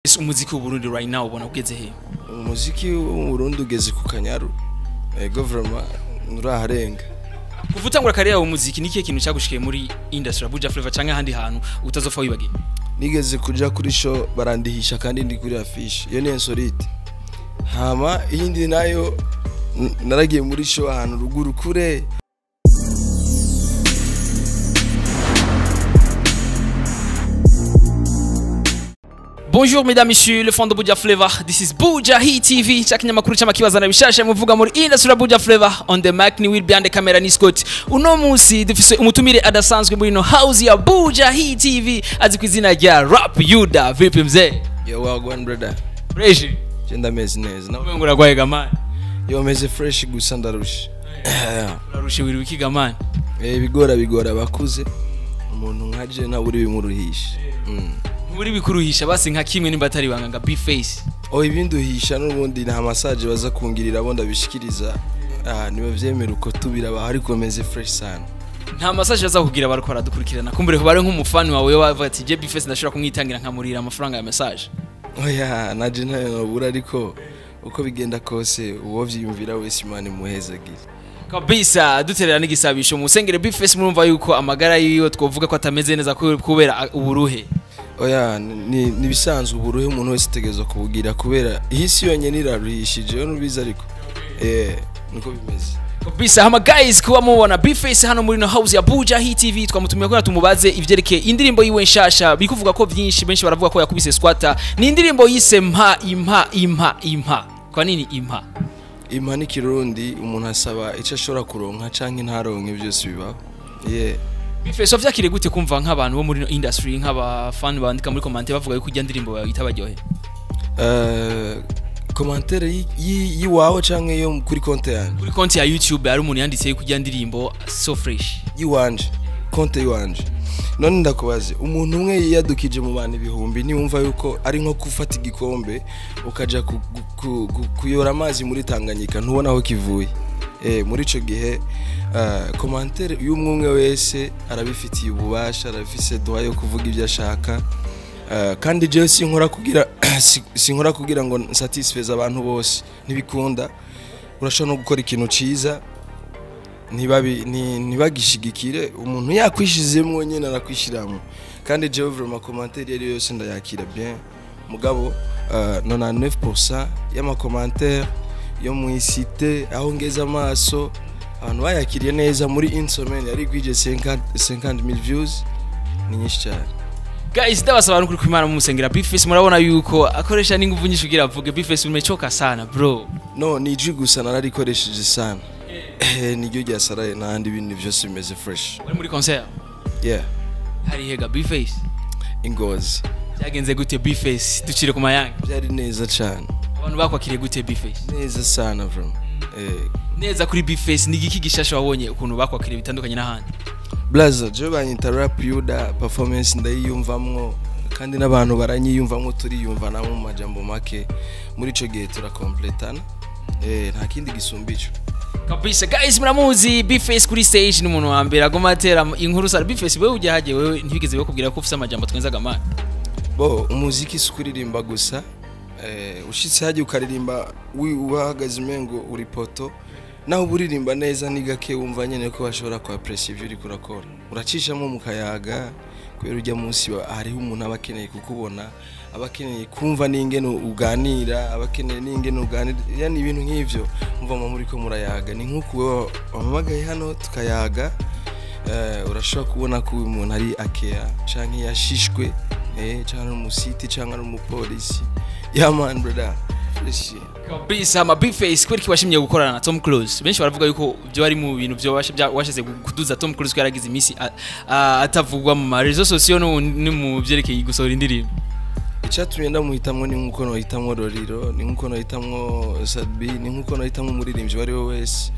Umuziki w'Uburundi right now ubona ugeze he? Umuziki w'Uburundi ugeze ku kanyaru. Government nuraharenga. Kuvutangura kariya umuziki nikiye kintu cyagushikiye muri industry Abuja Flavor canke handi hantu utazofa wibagiye. Nigeze kuja kuri show barandihisha kandi ndi kuri affiche. Iyo ni insolite. Hama iyindi nayo naragiye muri show ahantu ruguru kure. Bonjour mesdames, messieurs, le fond de Bujahit Flavor. This is Bujahit TV. Chakinyamakuru cy'amakibazana bishasha muvuga muri industry Bujahit Flavor. On the mic ni will behind the camera ni Scott. Uno munsi dufise umutumire adasanzwe muri no house ya Bujahit TV azi kwizina rya Rap Yuda. Vipi mzee? Yo wagwan brother. Fresh. Jenda mezi neza. Nawe nguragwaye gamani. Yo meze fresh gusa ndarusha. Urarusha wiri wikiga man. Bigora bakuze. Umuntu nkaje na uri bimuruhisha. Muri bikuruhisha basi nka kimwe nimba atari banganga be face. Ibinduhisha n'ubundi nta massage baza kungirira abo ndabishikiriza. Niba vyemera uko tubira bahari komeze fresh sana. Nta massage baza kugira barakora dukurikirana. Kumbure ko bare nk'umufani wawe wavuga ati je be face ndashobora kumwitangira nkamurira amafaranga ya massage. Naje nayo bura ariko uko bigenda kose uwo vyiyumvira wese Imana imuhezagira. Kabisa duterera n'igisabisho musengere be face murumva yuko amagara yiwe twovuga ko atameze neza kubera uburuhe. Ni bisanzwe uburuhe umuntu wese tegezo kubugira kubera ihisi yonyene iraruhishije nubiza ariko niko bimeze. Kabisa hama guys kuba mubona be face hano muri no house ya Bujahit TV twamutumiye ko tumubaze ivyerekeye indirimbo yiwe nshasha bikuvuga ko byinshi benshi baravuga ko yakubise squatter ni indirimbo yise impa kwa nini impa ni kirundi umuntu asaba ico ashobora kuronka canke ntaronke byose bibaho. Bifeso vyakire gute kumva nk'abantu bo muri industry nk'abafan bandika muri commentaire bavuga yuko ijya ndirimbo yawe itabaryohe? Commentaire yiwawe canke yo kuri konte yanjye? Kuri konte ya YouTube hari umuntu yanditse yuko ijya ndirimbo so fresh. Yiwanje, konte yiwanje. None ndakubaze umuntu umwe yadukije mu bantu ibihumbi ni wumva yuko ari nko gufata igikombe ukaja kuyora amazi muri Tanganyika ntubona aho kivuye. Muri ico gihe commentaire y'umwe wese arabifitiye ububasha arafise droit yo kuvuga ibyo ashaka kandi je sinkora kugira ngo satisfaise abantu bose ntibikunda urashobora no gukora ikintu ciza ntibagishigikire umuntu yakwishizemwo nyene arakwishiramo kandi je vraiment commentaire yari yose ndayakira bien mugabo 99% y'ama commentaire yo muisite aho ngeza amaso abantu bayakiriye neza muri insomene yari gwije 50,000 views ni nyinshi cyane. Guys ndabasaba abantu kuri kwimana mu musengera be face murabona yuko akoresha n'inguvu nyinshi kugira avuge be face umechoka sana bro. No ni iji gusa nararikoresheje sana. Niryo ryasaraye nandi ibintu byose bimeze fresh. Wari muri concert? Hari hega be face. Ingozi. Byagenze gute be face ducire ku mayanga? Byari neza cyane. Abantu bakwakiriye gute be face? Neza sana bro. Neza kuri be face nigiki gishasha wabonye ukuntu bakwakiriye bitandukanye n'ahandi? Blaza je banyita Rap Yuda performance ndayiyumvamwo kandi n'abantu baranyiyumvamwo turiyumva namwe mu majambo make muri ico gihe turakompletana nta kindi gisumbico. Kabisa guys muramuzi be face kuri stage n'umuntu wa mbere agomatera inkuru sa be face wewe ujya haje wewe ntibigeze bakubwira ko ufite amajambo twenza gamana umuziki sukuririmba gusa ushitse haje ukaririmba uhagaze mengo uri poto naho buririmba neza ni gake wumva nyene ko bashobora ku appreciate ibyo uri kurakora uracishamo mukayaga kubera ujya munsi hariho umuntu abakeneye kukubona abakeneye kumva n'ingene uganira abakeneye n'ingene uganira yani ibintu nk'ivyo umva muri ko murayaga ni nkuko wewe wamamagaye hano tukayaga urashobora kubona ko umuntu ari akea canke yashishwe canke umusiti canke umupolisi man brother. Kabisa ma be face kweri kiwashimye gukorana na Tom Close benshi baravuga yuko byo ari mu bintu byo washize kuduza Tom Close ko yaragize imisi atavugwa mu marezo sociaux ni mu byerekeye gusohora indirimbo. Icyatumye ndamuhitamwe ni nkuko no hitamwe Roriro ni nkuko no hitamwe Sadbi ni nkuko no hitamwe umuririmbyi bari wese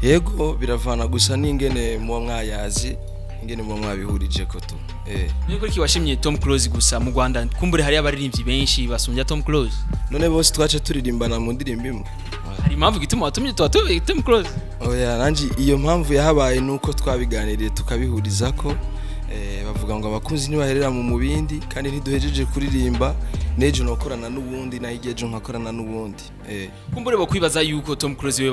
yego biravana gusa n'ingene mu mwayazi ingene mu mwabihurije ko tu Niko kiwashimye Tom Close gusa mu Rwanda kumbure hari abaririmbyi benshi basumbya Tom Close none bose twaje turirimbana mu ndirimbo imwe hari impamvu gituma watumye Tom Close nanji iyo mpamvu yahabaye nuko twabiganiriye tukabihuriza ko bavuga ngo abakunzi ntibaherera mu mubindi kandi ntiduhejeje kuririmba nejo nokorana n'ubundi na higejo nkakorana n'ubundi kumbure bo kwibaza yuko Tom Cruise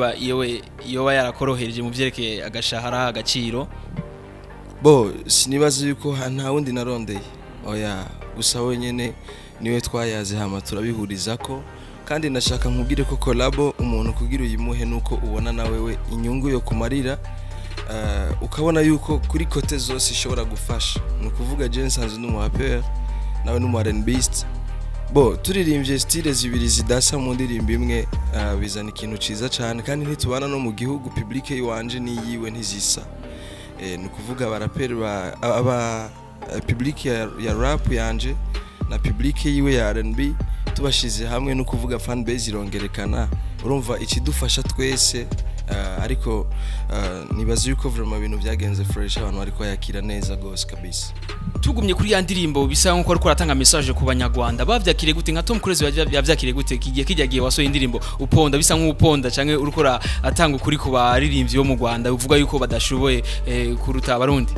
yoba yarakorohereje mu vyerekeye agashahara agaciro bo sinibaza yuko nta wundi narondeye oya gusa wenyene niwe twayaze hama turabihuriza ko kandi nashaka nkubwire ko collabo umuntu kugira uyimuhe nuko ubona nawe we inyungu yo kumarira ukabona yuko kuri kote zose ishobora gufasha nukuvuga Jensanze n'umuhapper nawe n'umuRnBist bo turirimbye style zibiri zidasa mu ndirimbo imwe bizana ikintu ciza cyane kandi ntitubana no mu gihugu public yiwanje niyiwe ntizisa nukuvuga abarapper aba public ya rap yanje na public yiwe ya R&B tubashize hamwe no kuvuga fan base irongerekana urumva ikidufasha twese ariko nibaza yuko vraiment ibintu byagenze fresh abantu ariko yakira neza gose kabisa tugumye kuri ya ndirimbo bisa nko ariko aratanga message ku banyarwanda bavyakire gute nka Tom Cruise yavyakire gute kigiye wasoye indirimbo uponda bisa nk'uponda canke uriko atanga ukuri ku baririmbyi bo mu Rwanda uvuga yuko badashoboye kuruta abarundi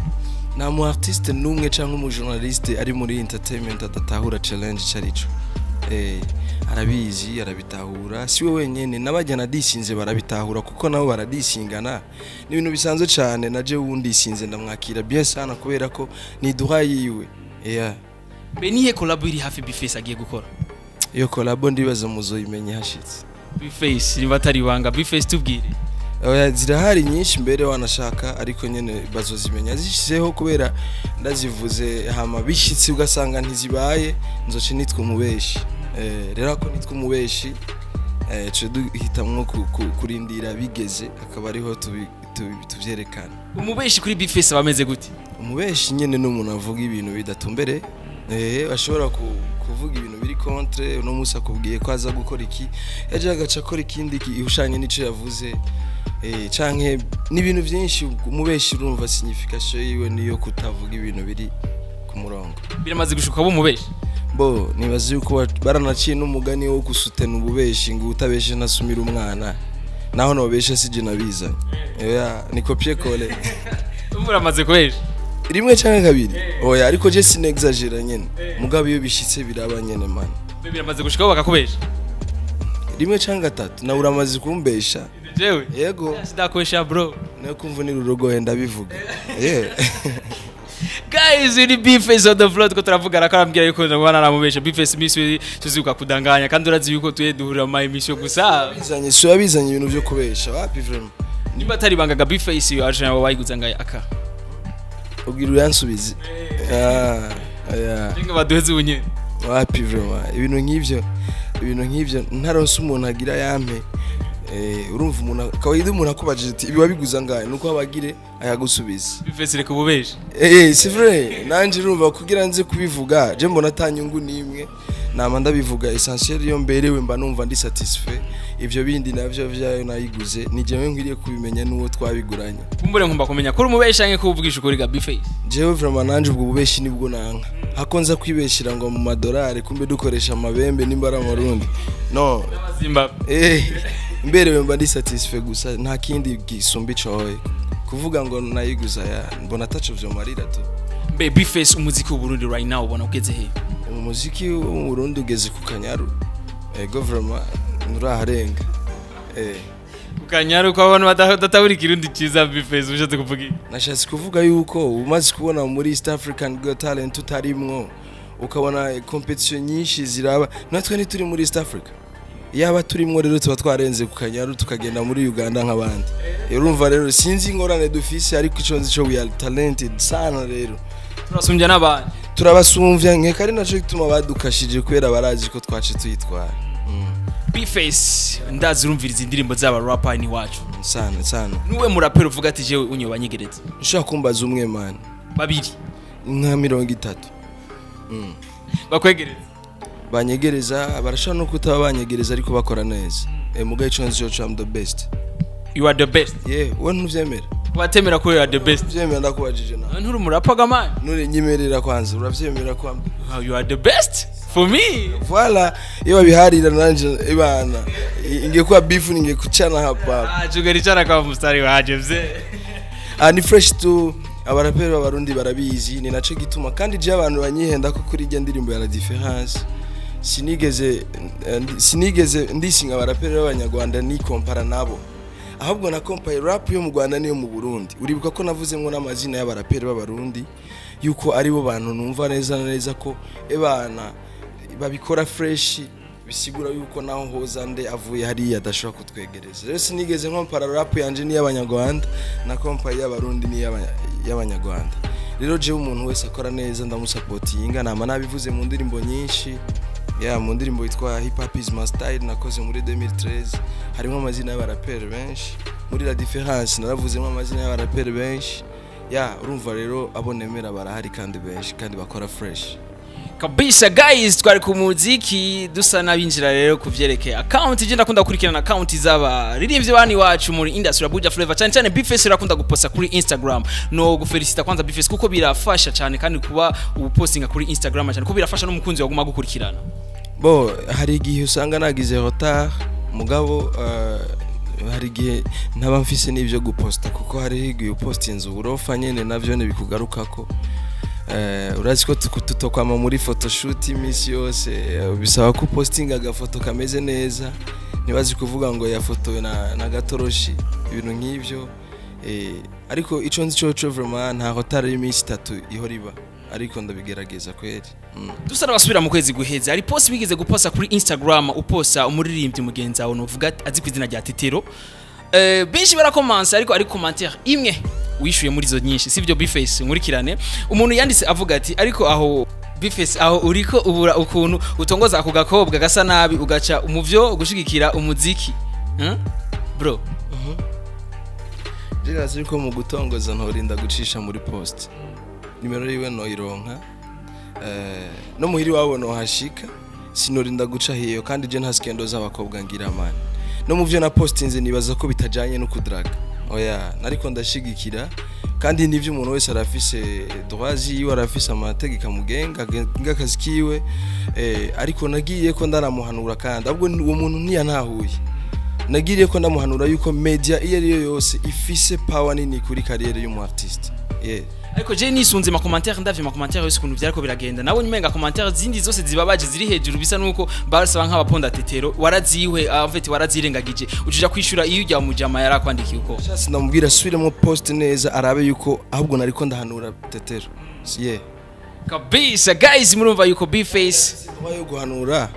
na mu artiste numwe canke umu journaliste ari muri entertainment adatahura challenge carico arabizi arabitahura siwe wenyene n'abajyana disinze barabitahura kuko nabo baradisingana ni ibintu bisanzwe cyane naje wundi sinze ndamwakira bien sana kubera ko ni duhaye yiwe benihe collabo iri hafi Bface agiye gukora iyo collabo ndibaza muzoyimenye hashitse Bface niba atari banga Bface tubwire zirahari nyinshi mbere wanashaka ariko nyene bazozimenya zishizeho kubera ndazivuze hama bishitse ugasanga ntizibaye nzoce nitwe umubeshi rero ko nitwe umubeshi cyo duhitamwo kurindira bigeze akaba ariho tuvyerekana umubeshi kuri Bface bameze gute umubeshi nyene n'umuntu avuga ibintu bidatumbere bashobora kuvuga ibintu biri contre no musa kubwiye ko aza gukora iki yaje agaca akora ikindi ihushanye nico yavuze canke n'ibintu byinshi umubeshi urumva signification yiwe niyo kutavuga ibintu biri ku murongo biramaze gushuka bo umubeshi bo nibaze yuko baranaciye n'umugani wo gusutena ububeshi ngo utabeshe nasumira umwana naho nobeshe sije nabizanye ni copier coller umuramaze kwesha rimwe canke kabiri oya ariko je sinexagera nyene mugabo iyo bishitse biraba nyene man biramaze gushikaho bakakubesha rimwe canke gatatu na uramaze kumbesha jewe yego sidakwesha bro no kumvunira urugohe ndabivuga guys ini Bface on the floor ko turavuga arakambira yuko ndabana namubesha Bface miswe tuziuka kudanganya kandi urazi yuko tuye duhura ma emission gusa bizanye ibintu byo kubesha wapi vraiment nimba atari bangaga Bface yo aje wayiguza ngaye aka ubwira uyansubize Ninga baduheze unye wapi vraiment ibintu nk'ivyo ntaronse umuntu agira yampe urumva umuntu kawaida umuntu akubajije ati ibi wabiguza ngaye nuko abagire ayagusubiza Bface reka ububeshe c'est vrai nanje urumva kugira nze kubivuga je mbona atanyungu nimwe nama ndabivuga essentiel yo mberewe mba numva ndi satisfait ivyo bindi navyo vyayo nayiguze ni jewe ngiriye kubimenya nuwo twabiguranye kumbure nkumba kumenya kuri umubesha nke kuvugisha ukuri ga Bface jewe vraiment nanje ubwo bubeshi nibwo nanka hakonza kwibeshira ngo mu madolari kumbe dukoresha amabembe nimbara amarundi no mberewe mba ndi satisfait gusa nta kindi gisumba icoye kuvuga ngo nayiguza mbona ataco vyo marira tu Bface umuziki w'u Burundi right now ubona ugeze he umuziki w'u Burundi ugeze ku kanyaru government nuraharenga ku kanyaru ko abantu badatahura kirundi ciza Bface ushatse kuvuga nashatse kuvuga yuko umaze kubona muri East African Got Talent tutarimwo ukabona competition nyinshi ziraba natwe ni turi muri East Africa yaba turimwo rero tuba twarenze ku kanyaru tukagenda muri Uganda nk'abandi urumva rero sinzi ingorane dufise ariko ico nzi cyo we are talented sana rero turasumbya n'abandi turabasumvya nkeka ari naco gituma badukashije kwera barazi ko twace tuyitwara Bface ndazi urumviriza indirimbo z'aba rapper ni wacu sana nuwe murapero uvuga ati jewe unyoba nyigereza ushaka kumbaza umwe man babiri nka 30 bakwegereza banyegereza barashaka no kutaba banyegereza ariko bakora neza mugaye chance cyo I'm the best you are the best wowe ntuvyemera watemera ko you are the best vyemera ndakubajije na nturi murapaga man nuri nyimerera kwanza uravyemera ko you are the best for me voilà iyo biharira nanje ibana ingekuwa beef ninge kuchana hapa jugari chana kwa mstari waje mze ni fresh tu abarapero b'abarundi barabizi ni naco gituma kandi je abantu banyihenda ko kuri irya ndirimbo ya la différence sinigeze ndisinga abaraperi b'abanyarwanda ni kompara nabo, ahubwo na compare rap yo mu Rwanda niyo mu Burundi. Uribuka ko navuzemo n'amazina y'abaraperi b'abarundi yuko ari bo bantu numva neza ko ebana babikora fresh, bisigura yuko naho hozande avuye hariya adashobora kutwegereza. Rero sinigeze kompara rap yanje ni y'abanyarwanda na compare y'abarundi ni y'abanyarwanda. Rero je umuntu wese akora neza ndamusapotinga, nama nabivuze mu ndirimbo nyinshi. Mu ndirimbo yitwa Hip Hop is my style nakoze muri 2013 harimo amazina y'abaraperi benshi. Muri La Différence naravuzemo amazina y'abaraperi benshi. Urumva rero abonemera barahari kandi benshi kandi bakora fresh kabisa. Guys, twari ku muziki dusa nabinjira rero kuvyerekeye account. Je ndakunda gukurikirana account z'aba ririmbye bani wacu muri industry ya Buja Flavor, cyane Bface rakunda guposta kuri Instagram. No gufelicita kwanza Bface kuko birafasha cyane kandi kuba upostinga kuri Instagram cyane kuko birafasha n'umukunzi waguma gukurikirana. Hari igihe usanga nagize retard mugabo hari igihe ntaba mfise n'ibyo guposta kuko hari igihe upostinze uburofa nyene navyo ne bikugarukako. Urazi ko tutokwama muri photoshoot imisi yose bisaba ko postinga agafoto kameze neza, nibazi kuvuga ngo ya foto na gatoroshi ibintu nk'ivyo. Ariko ico nzi cyo vraiment nta retard y'imisi 3 iho riba, ariko ndabigerageza kweri. Dusa nabasubira mu kwezi guheze ari post bigeze guposta kuri Instagram, uposta umuririmbyi mugenzi wawe novuga azi kwizina rya Tetero. Benshi barakomansa ariko commentaire imwe wishuye muri zo nyinshi, sivyo Bface? Nkurikirane umuntu yanditse avuga ati ariko aho Bface aho uriko ubura ukuntu utongoza ako gakobwa gasa nabi ugaca umuvyo gushigikira umuziki. Bro, Jirazi ko mu gutongoza ntorinda gucisha muri post nimero yiwe no ironka, no muhiri wabo no hashika sinorinda guca hiyo, kandi je ntaskendo z'abakobwa ngira mani. No muvyo na postinze nibaza ko bitajanye no kudraga. Nariko ndashigikira kandi nivyo umuntu wese arafise droit yiwe, arafise amategeko amugenga ngakazi kiwe. Ariko nagiye ko ndaramuhanura kandi ahubwo uwo muntu ntiyantahuye. Nagiriye ko ndamuhanura yuko media iyo ariyo yose ifise power nini kuri carrière y'umu artiste. Ariko je nisunze ma commentaire ndavye ma commentaire yose kuntu vyariko biragenda, nabo nyumenga commentaire zindi zose zibabaje ziri hejuru bisa nuko barasaba nk'abaponda Tetero waraziwe afete warazirengagije ucija kwishura iyo ujya mu jama yarakwandikiye uko cyase ndamubwira subiremo post neza arabe yuko ahubwo nariko ndahanura Tetero. Kabisa. Guys, murumva yuko Bface wayo guhanura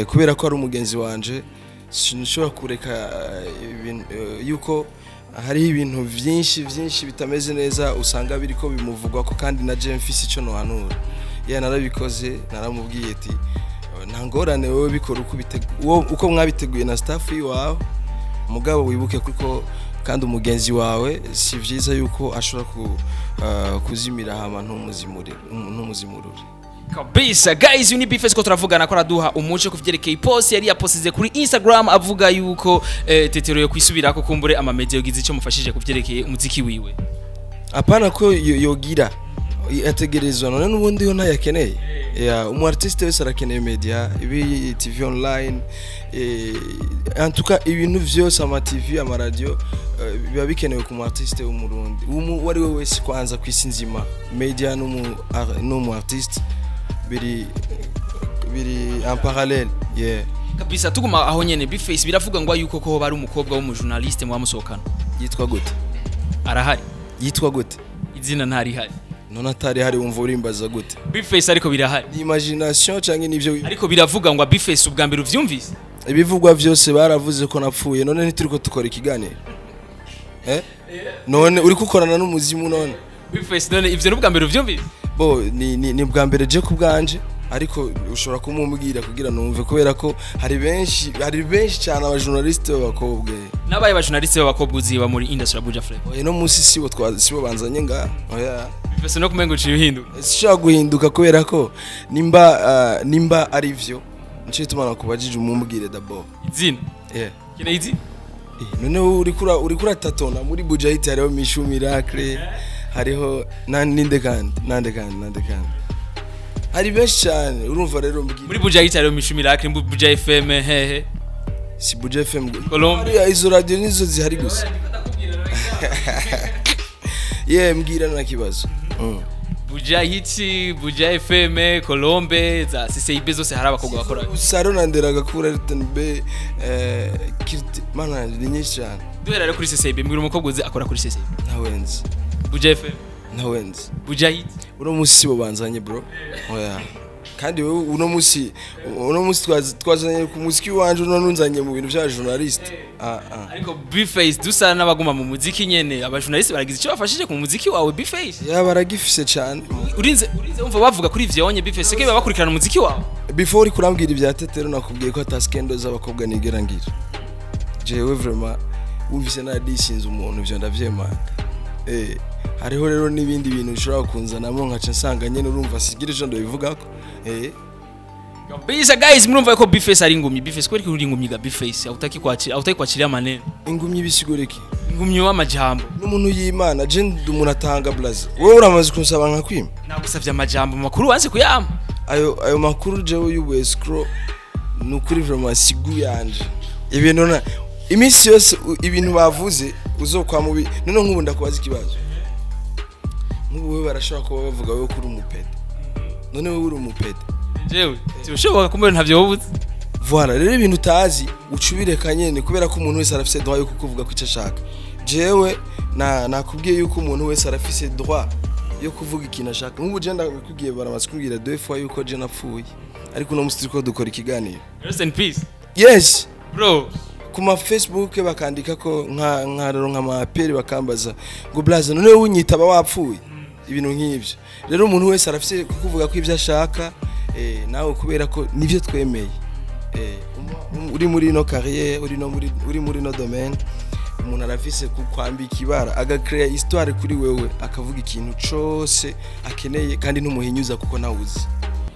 kubera ko ari umugenzi wanje sinshobora kureka yuko hari ibintu byinshi bitameze neza usanga biriko bimuvugwa ko kandi na je mfise ico no hanura. Narabikoze, naramubwiye ati nta ngorane wowe bikora uko mwabiteguye na staff yiwawe, mugabo wibuke kuko kandi umugenzi wawe si vyiza yuko ashobora kuzimira hama ntumuzimurure. Kabisa. Guys, uni Bface ko turavugana ko raduha umuco kuvyerekeye post yari yaposize kuri Instagram avuga yuko Tetero yo kwisubirako kumbure ama media yogize ico mufashije kuvyerekeye umuziki wiwe. Apana ko yogira yategerezwa none n'ubundi yo ntayakeneye. Umu artiste wese arakeneye media, ibi TV online, en tout cas ibintu vyose ama TV ama radio biba bikenewe ku mu artiste w'umurundi. Wari we wese kwanza kwisinzima media n'umu artiste biri en parallèle. Kabisa. Tuguma aho nyene Bface biravuga ngo yuko ko bari umukobwa w'umujournaliste mwa musokana. Yitwa gute? Arahari. Yitwa gute? Izina ntari hari. None atari hari umva urimbaza gute? Bface ariko birahari. Ni imagination canke nivyo? Ariko biravuga ngo Bface ubwa mbere uvyumvise. Ibivugwa vyose baravuze ko napfuye, none ntituriko tukora ikiganiro. None uri kukorana n'umuzimu none? Bface none ivyo n'ubwa mbere uvyumvise? Ni bwa mbere je kubwanje, ariko ushobora kumubwira kugira numve kubera ko hari benshi cyane abajournaliste b'abakobwa. Nabaye abajournaliste b'abakobwa uziba muri industry ya Buja Flavor. No musi sibo banzanye nga. Bface no kumengo ciyo hinduka. Sishaka guhinduka kubera ko nimba ari vyo nce tumana kubajije umubwire d'abord. Izina? Kina izi? None uri kura tatona muri Bujahit hariho Mishu Miracle, hariho nande kandi hari benshi cyane urumva rero mbwira. Muri Bujahit hariho Mishu Miracle, muri Buja FM hehe. Si Buja FM Colombia izo radio nizo zihari gusa. Mbwira na kibazo. Bujahit, Buja FM, Colombe, za CCIB zose hari abakobwa bakora. Saro nanderaga kuri RTNB mana ni nyinshi cyane. Duhera rero kuri CCIB mbwira umukobwa uzi akora kuri CCIB. Ntawenzi. Buja FM, Ntawenzi. Bujahit. Uno musi bo banzanye bro. Oya. Kandi wewe uno musi twazanye ku muziki wanje nunzanye mu bintu bya journalist. Ariko Bface dusana n'abaguma mu muziki nyene abajournalist baragize icyo bafashije ku muziki wawe Bface. Ya baragifise cyane. Urinze umva bavuga kuri ivyo onye Bface ke bakurikirana umuziki wawe. Before kurambwira ibya tetero nakubwiye ko ataskendo z'abakobwa nigera ngira. Jewe vraiment wumvise na dishinze umuntu byo ndavyemanga. Hariho rero nibindi bintu ushobora kunzanamo nkaca nsanga nyene urumva sigire jo ndabivugako. Kabisa guys murumva ko Bface ari ingumyi Bface kweri kuri ingumyi ga Bface autaki kwakira maneno ingumyi bisigureki ingumyi w'amajambo n'umuntu y'Imana je ndumuntu atanga blaze wowe uramaze kunsaba nka kwima nagusavye amajambo makuru wanze kuyama ayo makuru jewe y'ubu scroll nukuri vraiment sigu yanje ibintu na imisi yose ibintu bavuze uzokwa mubi none nk'ubu ndakubaza ikibazo nk'ubu wewe barashobora kuba bavuga wewe kuri umupede none wewe uri umupede jewe tibushoboka kumbe ntavyo wobuze voilà rero ibintu utazi ucubireka nyene kubera ko umuntu wese arafise droit yo kukuvuga ko icyo ashaka jewe nakubwiye yuko umuntu wese arafise droit yo kuvuga ikintu ashaka nk'ubu je ndakubwiye baramaze kubwira 2 fois yuko je napfuye ariko no musitiko dukora ikiganiro rest in peace yes bro kuma Facebook bakandika ko nka maperi bakambaza ngo blaze none unyitaba wapfuye ibintu nk'ivyo rero umuntu wese arafise kukuvuga ko ivyo ashaka nawe kubera ko nivyo twemeye uri muri no carrière uri muri no domaine umuntu arafise kukwambika ibara agacreate histoire kuri wewe akavuga ikintu cyose akeneye kandi ntumuhinyuza kuko nawuzi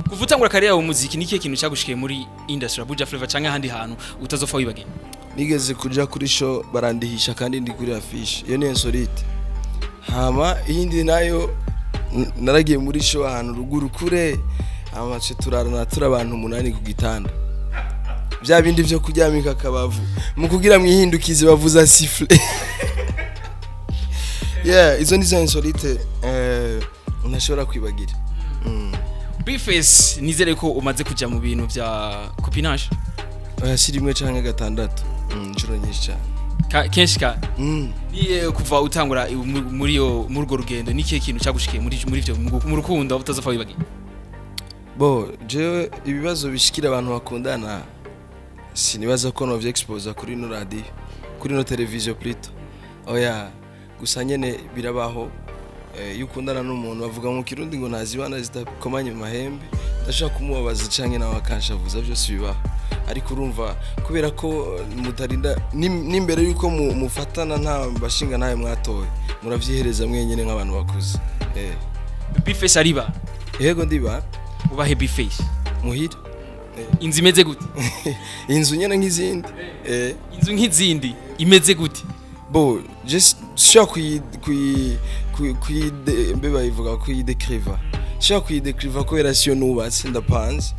kuvutangura carrière mu muziki nikiye kintu cyagushikiye muri industry Buja Flavor cyangwa handi hantu utazofa wibagenda nigeze kuja kuri show barandihisha kandi ndi kuri affiche iyo ni insolite hama iyindi nayo naragiye muri show ahantu ruguru kure amace turarana abantu 8 ku gitanda bya bindi byo kuryamika kabavu mu kugira mwihindukize bavuza siffle izo nizo insolite unashobora kwibagira Bface nizere ko umaze kuja mu bintu bya copinage sirimwe canke gatandatu inshuro nyinshi cyane kenshi ka niye kuva utangura muri urwo rugendo nikiye kintu cyagushikiye muri byo mu rukundo utazofa wibagira bo je ibibazo bishikira abantu bakundana sinibaza ko no expose kuri no radio kuri no television plutôt oya gusa nyene birabaho yukundana n'umuntu bavuga mu kirundi ngo nazibana zitakomanye mu mahembe ndashaka kumubabaza canke nawe akanshavuza byose bibaho ariko urumva kubera ko mutarinda n'imbere yuko mufatana nta bashinga nawe mwatoye muravyihereza mwenyene nk'abantu bakuze Bface ariba yego ndiba ubahe Bface muhira inzu imeze gute inzu nyene nk'izindi inzu nk'izindi imeze gute bo just shaka mbeba ivuga kuyidekriva shaka kuyidekriva kubera siyo nubatse ndapanze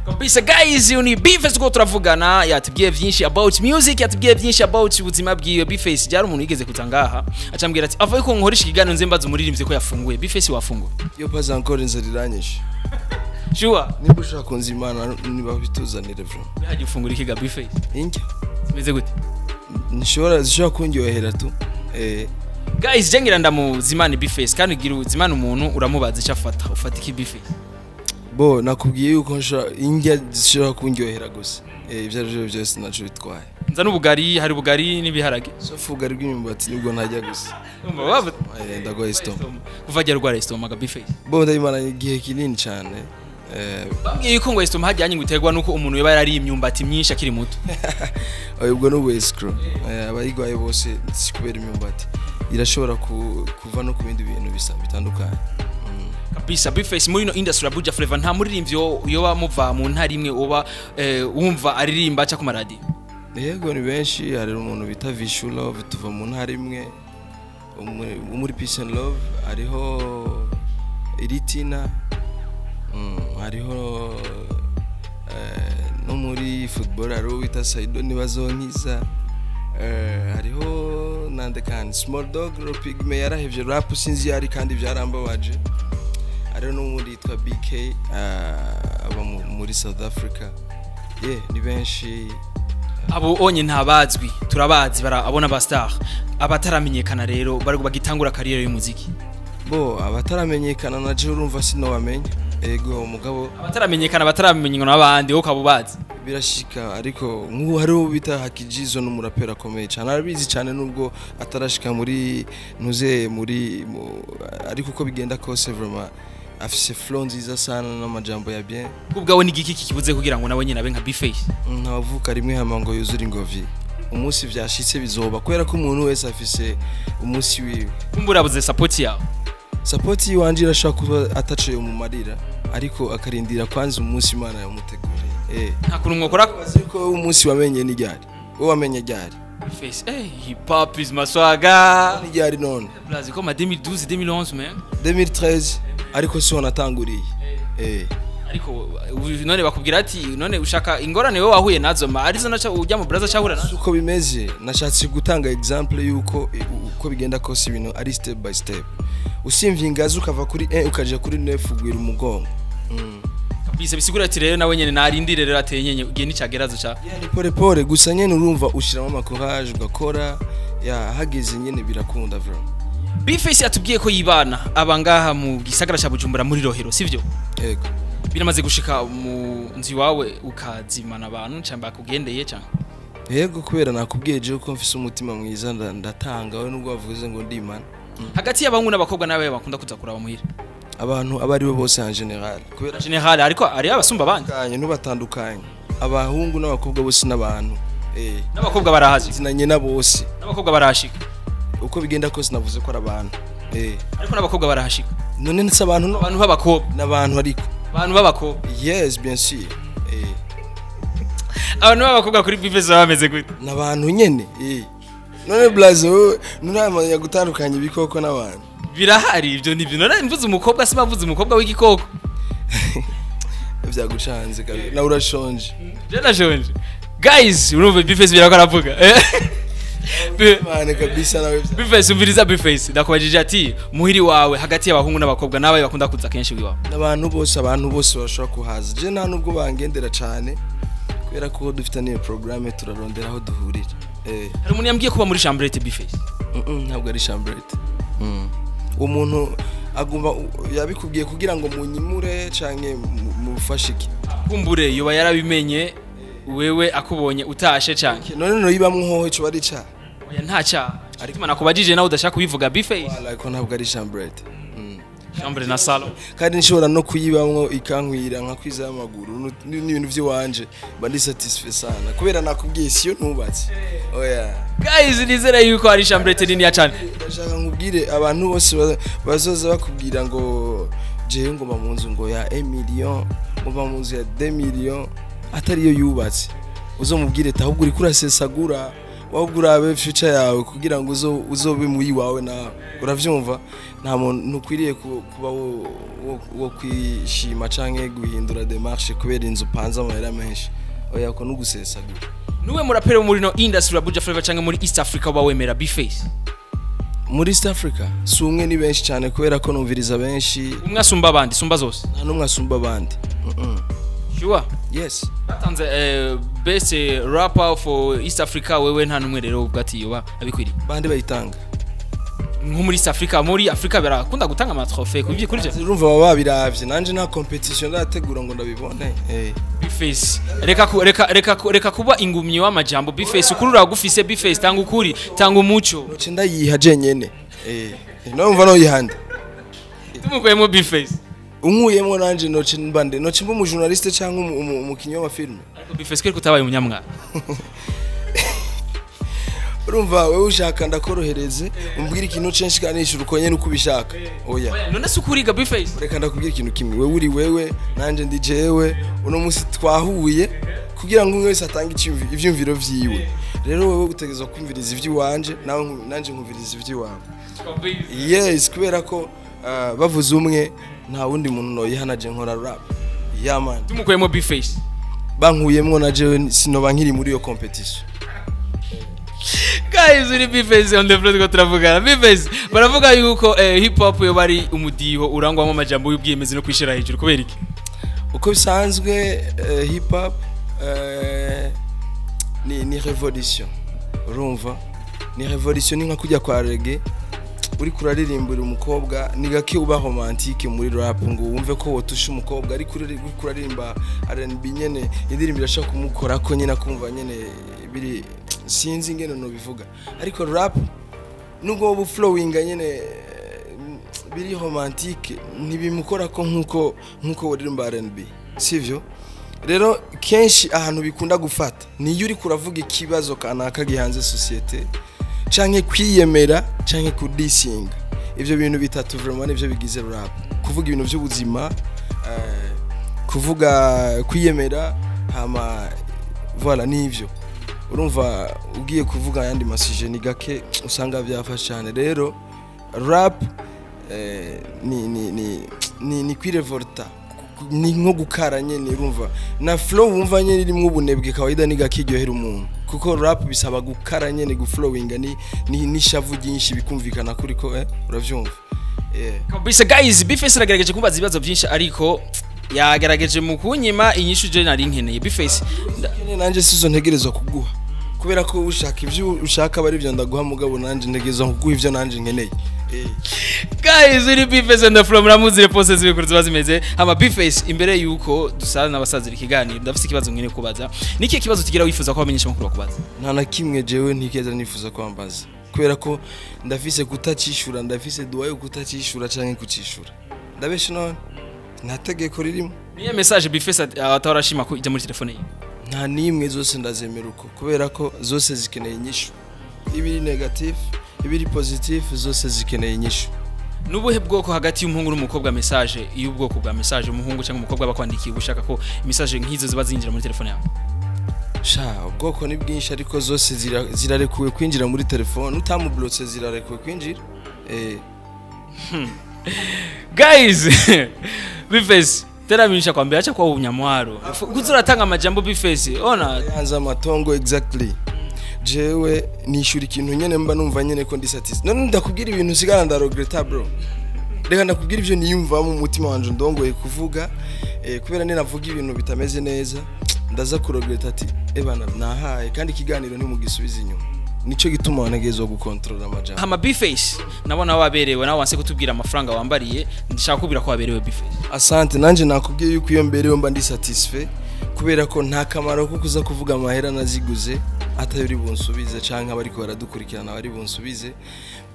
kabisa guys uni Bface ko turavugana yatubwiye byinshi about music yatubwiye byinshi about ubuzima bwiwe Bface cyari umuntu yigeze kutangaha acambwira ati avuye ko nkoresha ikiganiro nze mbaza umuririmbyi ko yafunguye Bface wafunguye yo pas encore inzariranyishe Shua niba ushaka kunza imana niba bituzanire bro yaje ufungura ikiga Bface inge meze gute zishobora kungyohera tu guys jengira ndamuzimana Bface kandi gira uzimana umuntu uramubaza icyo afata ufata iki Bface bo nakubwiye yuko inge zishobora kungyohera gusa ibyo ari byose naco bitwaye nza n'ubugari hari ubugari n'ibiharage sofu ubugari bw'imyumbati nibwo ntajya gusa umva ndagoye stoma kuva ajya rwara stoma ga Bface bo ndayimana igihe kinini cyane bambwiye yuko ngo stoma hajyanye guterwa nuko umuntu yaba yari imyumbati myinshi akiri muto ubwo no wescro abayigwaye bose sikubera imyumbati irashobora kuva no ku bindi bintu bitandukanye kabisa Bface muri no industry Buja Flavor nta muririmbyi yoba muva mu ntari imwe oba wumva aririmba aca ku maradi yego ni benshi hari umuntu bita Vishu Love tuva mu ntari imwe muri Peace and Love hariho Iritina hariho no muri football hariho bita Saido nibazonkiza hariho nande kan Small Dog Pigme yarahevye rap sinzi yari kandi byarambabaje hariho n'uwundi yitwa BK aba muri South Africa ni benshi. Abo onye ntabazwi turabazi barabona ba star abataramenyekana rero bari bagitangura kariyeri y'umuziki. Bo abataramenyekana naje urumva sino bamenye ego umugabo abataramenyekana bataramenyekana n'abandi wo kabubazi birashika ariko nk'ubu hariho bita Hakijizo n'umurapera akomeye cyane arabizi cyane nubwo atarashika muri ntuze muri ariko uko bigenda kose vraiment afise flow nziza sana n'amajambo ya bien. Kubwawe ni giki kibuze kugira ngo nawe nyine abe nka Bface? Ntavuka rimwe hamango yuzura ingovi umunsi vyashitse bizoba kubera ko umuntu wese afise umunsi wiwe. Kumbura buze support yawe. Support yiwanje irashaka kuba ataciye mu marira ariko akarindira kwanza umunsi Imana yamuteguriye. Nta kuntu mwokora ko umunsi wamenye ni ryari? Wo wamenye ryari? Face hip hop is maswaga. Ni ryari none? Blaze comme 2012 2011 man. 2013 ariko si wanatanguriye. Ariko none bakubwira ati none ushaka ingorane we wahuye nazo ma arizo naca ujya mu brother cyahura nazo. Uko bimeze nashatse gutanga example yuko uko bigenda kose ibintu ari step by step. Usimvye ingazi ukava kuri 1 ukaje kuri 9 ugwira umugongo. Kabisa bisigura ati rero nawe nyene narindire rero ateye nyenye ugiye nicagerazo cha. Ni pore pore gusa nyene urumva ushiramo amakourage ugakora hageze nyene birakunda vraiment. Bface yatubwiye ko yibana abangaha mu gisagara cha Bujumbura muri Rohero sivyo? Yego. Biramaze gushika mu nzi wawe ukazimana abantu cyamba kugendeye cyane. Yego kubera nakubwiye ko mfise umutima mwiza ndatanga we nubwo bavuze ngo ndimana. Hagati y'abahungu n'abakobwa nawe bakunda kuza kuraba muhira. Abantu abari bose en general kubera general ariko ari abasumba abandi kanye nubatandukanye abahungu n'abakobwa bose n'abantu n'abakobwa barahazi zinanye na bose n'abakobwa barashika uko bigenda kose navuze ko arabantu ariko n'abakobwa barahashika none nse abantu b'abakobwa n'abantu ariko abantu b'abakobwa yes bien sûr abantu b'abakobwa kuri Bface bameze gute n'abantu nyene none blazo nunamanya gutandukanya ibikoko n'abantu birahari ibyo nibyo none mvuze umukobwa sibavuze umukobwa w'igikoko byagucanze kabiri na urashonje narashonje guys urumva Bface birakaravuga mane kabisa nawe Bface umviriza Bface ndakubajije ati muhiri wawe hagati y'abahungu n'abakobwa nawe bakunda kuza kenshi wiwa abantu bose bashobora kuhaza je nta nubwo bangendera cyane kubera ko dufitaniye programme turarondera aho duhurira hari umuntu yambwiye kuba muri chambrette Bface ntabwo ari chambrette umuntu agomba yabikubwiye kugira ngo munyimure canke mufashike kumbure yoba yarabimenye wewe akubonye utashe canke none no yibamwe hoho cyo bari ca oya ntaca ariko imana kubajije nawe udashaka kubivuga Bface ariko ntabwo ari chambrette chambre na salon kandi nshobora no kuyibamwo ikankwira nka kwiza amaguru n'ibintu by'iwanje bandi satisfait sana kubera nakubwiye siyo ntubatse oya guys nizera yuko ari chambrette nini ya cyane ndashaka nkubwire abantu bose bazoza bakubwira ngo jewe ngoma mu nzu ngo ya 1 million ngoma mu nzu ya 2 million atari yo yubatse uzomubwire ahubwo uri kurasesagura wabwo urabe future yawe kugira ngo uzobe muyi wawe nawe uravyumva nta muntu ukwiriye kuba wo kwishima canke guhindura démarche kubera inzu panza amahera menshi oya ko nugusesagura nuwe murapero muri no industry Buja Flavor canke muri East Africa wawemera Bface muri East Africa sumwe ni benshi cyane kubera ko numviriza benshi umwe asumba abandi sumba zose nta numwe asumba abandi sure yes batanze best rapper for East Africa wewe nta numwe rero ubwati yoba abikwiriye bande bayitanga nko muri East Africa muri Africa barakunda gutanga ama trophée kuri kuri je urumva baba biravye nanje nta competition ndategura ngo ndabibone Bface reka kuba ingumyi w'amajambo Bface ukurura gufise Bface tanga ukuri tanga umuco noce ndayiha je nyene no mva no yihanda tumukwemo Bface unkuyemo nanje noce mbande noce mbu mu journaliste cyangwa umukinyo wa film ariko Bface kuri kutabaye umunyamwaka urumva wewe ushaka ndakorohereze umbwira ikintu censhi kanisha urukonye nuko ubishaka oya none sukuriga Bface reka ndakubwira ikintu kimwe wewe uri wewe nanje ndi jewe uno musi twahuye kugira ngo wese atange ivyumviro vyiwe rero wewe utegezwa kumviriza ivy'iwanje nawe nanje nkumviriza ivy'iwawe yes kubera ko bavuze umwe nta wundi muntu no yihanaje nkora rap man tumukwemo Bface bankuyemwo na jewe sinoba nkiri muri yo competition Guys, uri Bface on the floor turavuga. Bface baravuga yuko hip hop yo bari umudiho urangwamo amajambo y'ubwiyemezi no kwishira hejuru kubera iki? Uko bisanzwe hip hop ni revolution. Urumva? Ni revolution nka kujya kwa reggae. Uri kuraririmbira umukobwa ni gake uba romantique muri rap ngo wumve ko wotusha umukobwa ari kuraririmba R&B nyene indirimbo irashaka kumukora ko nyina kumva nyene biri sinzi ngene no bivuga ariko rap nubwo ubu flowing nyene biri romantique ntibimukora ko nkuko waririmba R&B sivyo rero kenshi ahantu bikunda gufata ni yuri kuravuga ikibazo kanaka gihanze societe canke kwiyemera canke kudisinga ivyo bintu bitatu vraiment nivyo bigize rap kuvuga ibintu by'ubuzima kuvuga kwiyemera hama voilà nivyo urumva ugiye kuvuga yandi masije ni gake usanga byafasha cyane rero rap ni kwirevolta ni nko gukara nyene urumva na flow wumva nyene irimo ubunebwe kawaida ni gake iryohera umuntu kuko rap bisaba gukara nyene guflowinga ni shavu ryinshi bikumvikana kuri ko uravyumva kabisa guys Bface aragerageje kumbaza ibibazo byinshi ariko yagerageje mu kunyima inyishu je nari nkeneye Bface nanje sizo ntegerezwa kuguha kubera ko ushaka ivyo ushaka bari byo ndaguha mugabo nanje ntegerezwa kuguha ivyo nanje nkeneye guys uri Bface on the floor muramuzire pose zibikuru zibazimeze hama Bface imbere yuko dusana n'abasazira ikiganiro ndafise ikibazo ngene kubaza niki kibazo tugira wifuza ko bamenyesha makuru bakubaza nta na kimwe jewe ntikeza nifuza ko ambaza kubera ko ndafise kutacishura ndafise duwaye kutacishura canke kucishura ndabeshe none nta tegeko ririmo niye message Bface atarashima ko ijya muri telefone ye nta nimwe zose ndazemera uko kubera ko zose zikeneye inyishu ibiri negative ibiri positive zose zikeneye inyishu nubuhe bwoko hagati y'umuhungu n'umukobwa message iyo ubwoko bwa message umuhungu cyangwa umukobwa bakwandikiye ushaka ko message nk'izo ziba zinjira muri telefone yawe sha ubwoko ni bwinshi ariko zose zirarekuwe kwinjira muri telefone utamublotse zirarekuwe kwinjira guys Bface teramisha kwambia acha kwa unyamwaro kuzuratanga amajambo Bface ona yanza matongo exactly jewe nishura ikintu nyene mba numva nyene ko ndi satisfied none ndakubwira ibintu sigana ndaregreta bro reka ndakubwira ivyo niyumva mu mutima wanje ndongoye kuvuga kubera ni navuga ibintu bitameze neza ndaza kuregreta ati ebana nahaye kandi ikiganiro ni mugisubiza inyuma nico gituma wanegezwa gukontrola amajambo hama Bface nabona waberewe nawe wanse kutubwira amafaranga wambariye ndashaka kubira ko waberewe Bface asante nanje nakubwiye yuko iyo mberewe mba ndi satisfied kubera ko nta kamaro ko kuza kuvuga amahera naziguze atayuri bunsubize canke abariko baradukurikirana bari bunsubize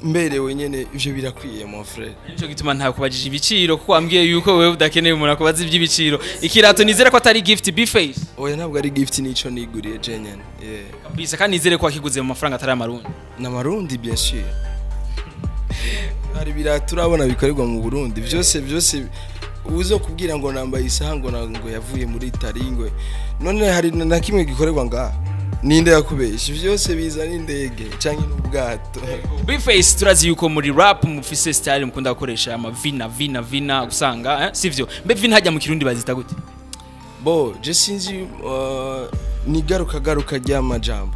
mberewe nyene ivyo birakwiye mon frère nico gituma nta kubajije ibiciro kuko wambwiye yuko wewe udakeneye umuntu akubaza iby'ibiciro ikirato nizere ko atari gift Bface oya ntabwo ari gift nico niguriye jenyene kabisa kandi nizere ko akiguze mu mafaranga atari amarundi na marundi bien sûr ari biraturabona bikorerwa mu Burundi byose uzo kubwira ngo nambaye isaha ngo yavuye muri Italy none hari na kimwe gikorerwa ngaha ninde yakubesha byose biza n'indege canke n'ubwato Bface turazi yuko muri rap mufise style mukunda gukoresha ama vina usanga sivyo mbe vina hajya mu kirundi bazita gute bo je sinzi ni garuka ry'amajambo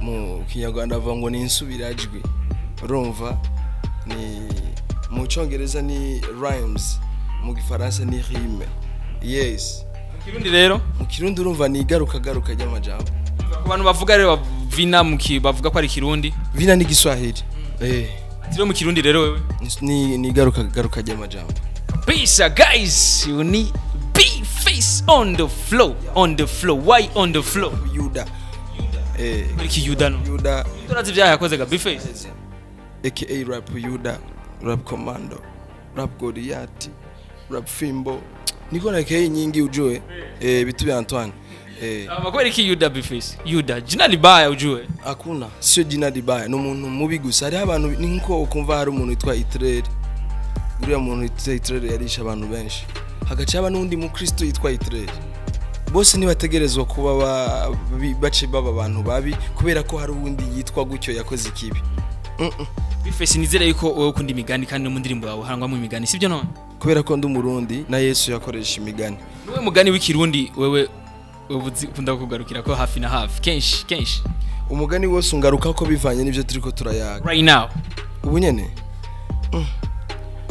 mu kinyarwanda bavuga ngo ni insubirajwi urumva ni mu cyongereza ni rhymes mu gifaransa ni rime yes kirundi rero mu kirundi urumva ni garuka ry'amajambo ku bantu bavuga rero vina bavuga ko ari kirundi vina ni Giswahili rero mu kirundi rero wewe ni garuka ry'amajambo peace guys you need Bface on the floor why on the floor Yuda iki Yuda no Yuda turazi byaha yakoze ga Bface aka rap Yuda rap commando rap Goliath rap Fimbo niko nakeye nyingi ujue bitu bya Antoine amakweli ki Yuda Bface Yuda jina libaya ujue hakuna sio jina libaya no muntu mubi gusa ari abantu ninko ukumva hari umuntu witwa Itrere uriya muntu witwa Itrere yarisha abantu benshi hagaca n'undi mu Kristo yitwa Itrere bose nibategerezwa kuba bace baba abantu babi kubera ko hari uwundi yitwa gutyo yakoze ikibi Bface nizere yuko wowe ukunda imigani kandi no mu ndirimbo yawe harangwamo imigani sibyo none kubera ko ndi umurundi na Yesu yakoresha imigani niwe mugani w'ikirundi wewe ukunda kugarukira ko hafi na hafi kenshi umugani wose ungaruka ko bivanye n'ivyo turiko turayaga right now ubu nyene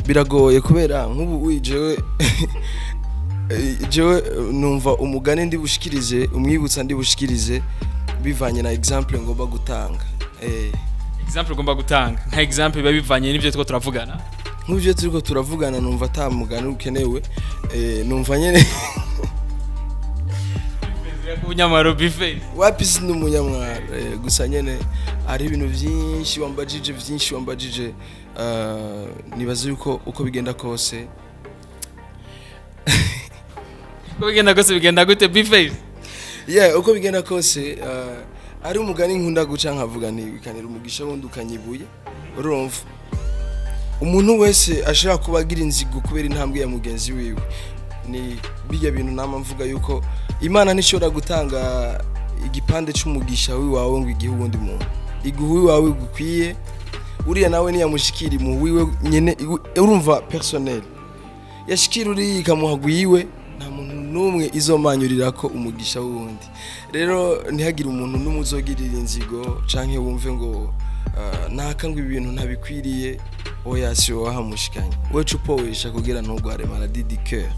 biragoye kubera nk'ubu wijewe jewe numva umugani ndi bushikirize umwibutsa ndi bushikirize bivanye na example ngomba gutanga example ngomba gutanga nka example biba bivanye n'ivyo turiko turavugana nk'ivyo turiko turavugana numva ata mugani ukenewe numva nyene kunyamaro bife wapi sindi umunyamwara gusa nyene ari ibintu byinshi wambajije nibaza yuko uko bigenda kose bigenda gute bife uko bigenda kose ari umugani nkunda guca nkavuga nti bikanira umugisha wundi ukanyibuye urumva umuntu wese ashaka kubagira inzigo kubera intambwe ya mugenzi wiwe ni bijya bintu nama mvuga yuko Imana nishobora gutanga igipande cy'umugisha wiwawe ngo igihe ubundi muntu iguhu wawe gukwiye uriya nawe niyamushikiri mu wiwe nyene urumva personnel yashikira uri ikamuhaguyiwe nta muntu numwe izomanyurira ko umugisha wundi rero ntihagire umuntu numuzogirira inzigo canke wumve ngo naka ngo ibintu ntabikwiriye oya si wahamushikanye we cupowisha kugira ntugware maladie du cœur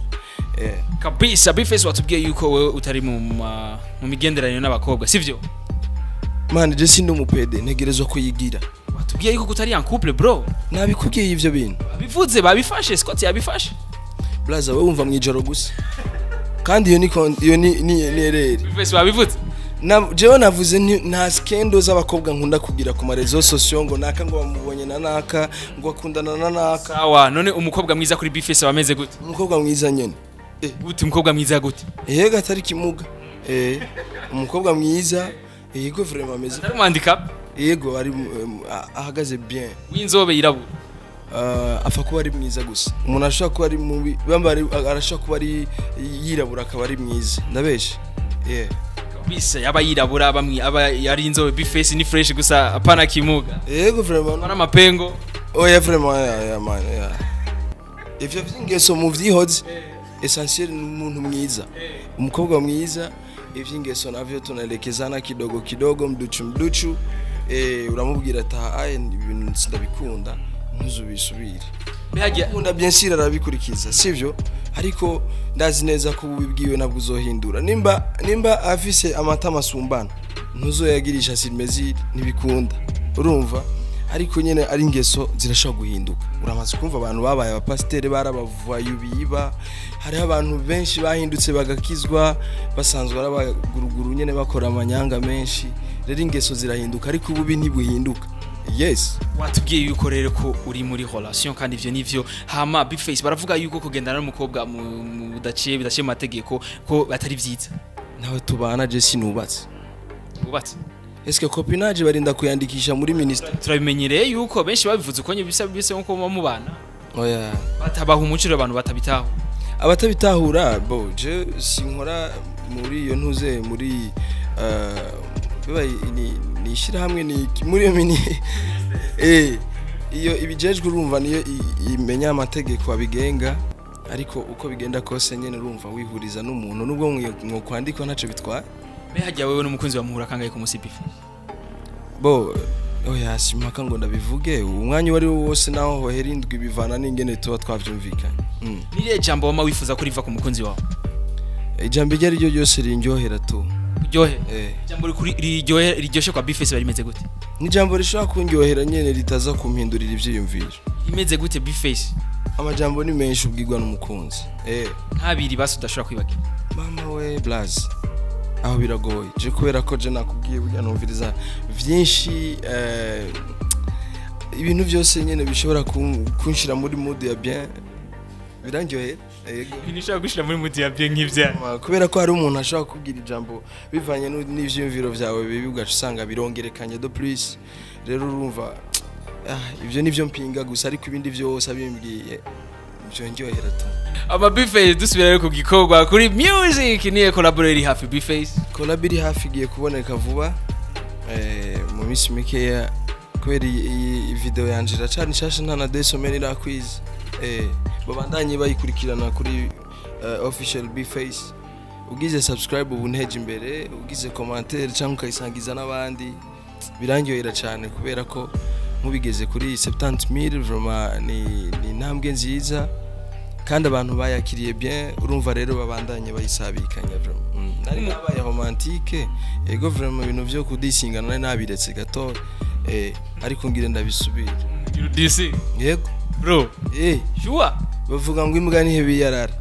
kabisa bifese watubwiye yuko wewe utari mu migenderanyo n'abakobwa sivyo man je sindi umupede ntegerezwa kuyigira watubwiye yuko utari en couple bro nabikubwiye ivyo bintu bivuze babifashe Scott yabifashe blaza wewe umva mwijoro gusa kandi iyo ni erere bifese babivuze jewe navuze nta skendo z'abakobwa nkunda kugira ku marezo social ngo naka ngo bamubonye na naka ngo akundana na naka sawa none umukobwa mwiza kuri bifese bameze gute umukobwa mwiza nyene gute umukobwa mwiza gute gatari kimuga umukobwa mwiza yego vraiment ameze ari handicap yego ari ahagaze bien w'inzobe yirabura afa kuba ari mwiza gusa umuntu ashaka kuba ari mubi bambari arashaka kuba ari yirabura akaba ari mwiza ndabeshe bisa yaba yirabura bamwe aba yari inzobe bifese ni fresh gusa apana kimuga yego vraiment ana mapengo oya vraiment ya man ivyo vyingeso mu vyihoze essentiel n'umuntu mwiza umukobwa mwiza ivyingeso navyo tunalekezana kidogo mduchu uramubwira ata ibintu sindabikunda ntuzubisubire nkunda bien sûr arabikurikiza sivyo ariko ndazi neza ko ubibwiwe nabwo uzohindura nimba afise amata masumbana ntuzoyagirisha silmezili nibikunda urumva ariko nyene ari ingeso zirashaka guhinduka uramaze kumva abantu babaye abapasiteri barabavuye biba hari abantu benshi bahindutse bagakizwa basanzwe arabaguruguru nyene bakora amanyanga menshi rero ingeso zirahinduka ariko ububi ntibuhinduka yes watubwiye yuko rero ko uri muri relation kandi ivyo nivyo hama bifase baravuga yuko kugendana n'umukobwa mudaciye bidashiye mu mategeko ko batari vyiza nawe tubana je sinubatse ubatse eske copinage barinda kuyandikisha muri ministry turabimenyereye yuko benshi babivuze ko nyibisa bise nko mu bana oya batabaha umuciro abantu batabitaho abatabitahura bo je sinkora muri iyo ntuze muri ni ishira hamwe ni muri iyo mini iyo ibijejwe urumva niyo imenya amategeko abigenga ariko uko bigenda kose nyene urumva wihuriza n'umuntu nubwo mwo kwandikwa ntaco bitwaye hajya wewe n'umukunzi wa muhura kangaye ku musibifi bo oya simaka ngo ndabivuge umwanya wari wose naho hoherindwi bivana n'ingene tuba twavyumvikanye nire jambo wama wifuza ko riva ku mukunzi wawe ijambo ryari ryo ryose rinjohera tu ryohe jambo riryoshe kwa bifese barimeze gute ni jambo rishaka kunjohera nyene ritaza kumpindurira ivyiyumviro imeze gute bifese amajambo ni menshi ubwirwa n'umukunzi ntabiri basi udashobora kwibagira mama we blaze aho biragoye je kubera ko je nakubwiye burya numviriza vyinshi ibintu byose nyene bishobora kunshira muri mood ya bien biranjoye nishaka gushira muri mood ya bien nk'ivya kubera ko hari umuntu ashaka kubwira ijambo bivanye n'ivyumviro vyawe bibi ugaca usanga birongerekanye do plus rero urumva ivyo nivyo mpinga gusa ariko ibindi vyose abimbwiye byonjohera tu aba bifase dusubira rero ku gikorwa kuri music niye collaborate hafi bifase collaborate hafi giye kuboneka vuba mu minsi mikeya kubera iyi video yanje iracana nshasha ntana desomeni irakwiza babandanye bayikurikirana kuri official bifase ugize subscribe ubu nteje imbere ugize commentaire cyangwa ukayisangiza n'abandi birangyohera cyane kubera ko mubigeze kuri 70,000 vraiment ni ntambwe nziza kandi abantu bayakiriye bien urumva rero babandanye bayisabikanya vraiment nari nabaye romantique ego vraiment ibintu byo kudisingana nari nabiretse gato ariko ngire ndabisubira yego bro sure bavuga ngo imbwa nihe yarara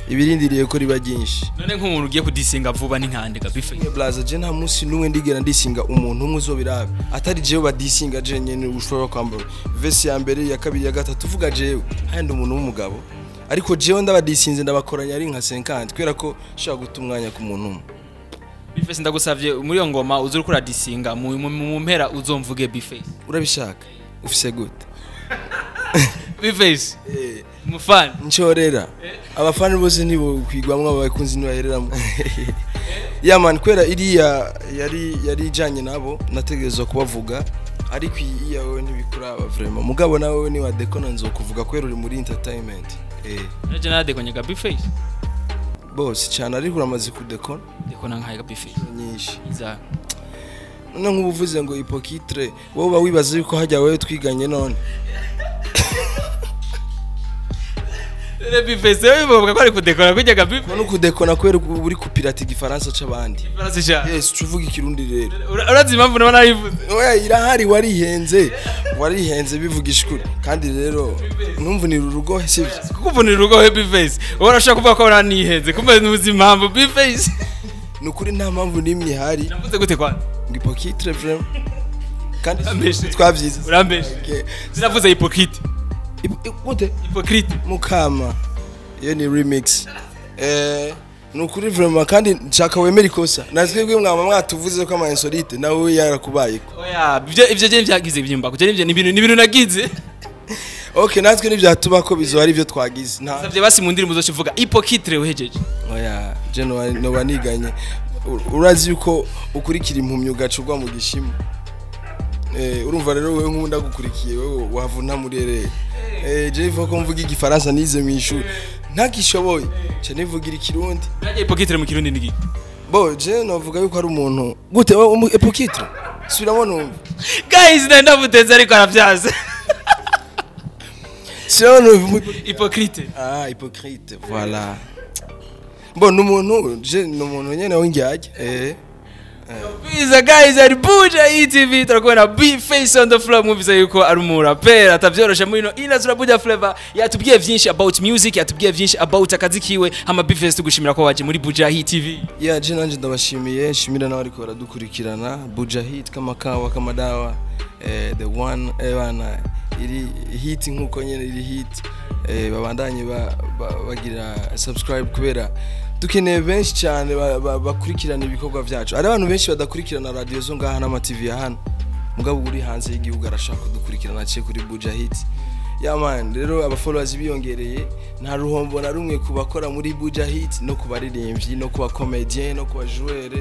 ibirindiriye ko riba byinshi none nk'umuntu ugiye kudisinga vuba n'inkandika bife blaza je nta munsi numwe ndigera ndisinga umuntu umwe uzobirabe atari jewe badisinga je nyene ushobora kwambara vesi ya mbere ya kabiri ya gatatu uvuga jewe handi umuntu w'umugabo ariko jewe ndabadisinze ndabakoranya ari nka 50 kwera ko shaka guta umwanya ku muntu umwe bife ndagusavye muri yo ngoma uzuri kura disinga mu mpera uzomvuge bife urabishaka ufise gute bife mufana nchorera abafana bose nibo kwigwamwe abakunzi nibahereramo ya man kwera iriya yari janye nabo nategerezwa kubavuga ariko iya wowe ntibikuraba vraiment mugabo nawe ni wa dekona nzokuvuga kwera uri muri entertainment naje nadekonye ga bife boss cyane ariko uramaze kudekona dekona nkaye ga bife nyinshi iza none nk'ubuvuze ngo hypocrite wowe wibaza yuko hajya wowe twiganye none Bifese bivuga ko ari kudekora kujyaga bife no kudekona kwera uri kupirata igifaransa c'abandi ifaransa sha yes tuvuga ikirundi rero urazi impamvu nabona arivuze oya irahari warihenze bivugisha kuri kandi rero numvunira urugohe sivyo kukuvunira urugohe bifese urashaka kuvuga ko uranihenze kumbe nuzi impamvu bifese nukuri nta mpamvu nimwe ihari navuze gute kwa hypocrite vraiment kandi twavyize urambeshe zinavuze hypocrite gute hypocrite mukama iyo ni remix nukuri vraiment kandi nshaka wemera ikosa nazwebwe mwama mwatuvuze ko ama insolite nawe yarakubaye oya ivyo je byagize byimba kuje n'ibintu nagize okay natwe nivyatuba ko bizo ari byo twagize savye basi mu ndirimbo zo kivuga hypocrite uhejeje oya je no baniganye urazi yuko ukurikira impumyi ugacurwa mu gishimo urumva rero wewe nkunda gukurikiye wewe wavuna murere je ivuga ko mvuga igifaransa nize mu ishuri ntakishoboye je nivugira ikirundi naje hypocrite mu kirundi nigi bo je novuga yuko ari umuntu gute hypocrite subiramo numva guys ndabuteze ariko aravyaze hypocrite hypocrite voilà bon n'umuntu nyene w'ingyage Biza guys ari Bujahit TV turakwena big face on the floor muvise yuko ari umurapera atavyorosha muri no Inazura Buja Flavor yatubwiye vyinshi about music yatubwiye vyinshi about akazi kiwe hama big face tugushimira ko waje muri Bujahit TV je nanje ndabashimiye shimira nawe ariko baradukurikirana Bujahit kama kawa kama dawa the one bana iri hit nkuko nyene iri hit babandanye bagira subscribe kubera dukeneye benshi cyane bakurikirana ibikorwa byacu ari abantu benshi badakurikirana radio zo ngaha n'ama TV ya hano mugabo uri hanze y'igihugu arashaka kudukurikirana cye kuri Bujahit ya man rero aba followers biyongereye nta ruhombo na rumwe kubakora muri Bujahit no kubaririmbyi no kuba comedian no kuba joueur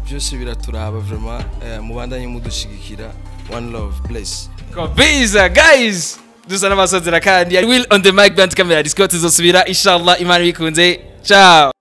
byose biraturaba vraiment mubandanye mudushigikira one love bless Biza guys dusa n'abasozera kandi I will on the mic band camera discote zosubira inshallah imana bikunze ciao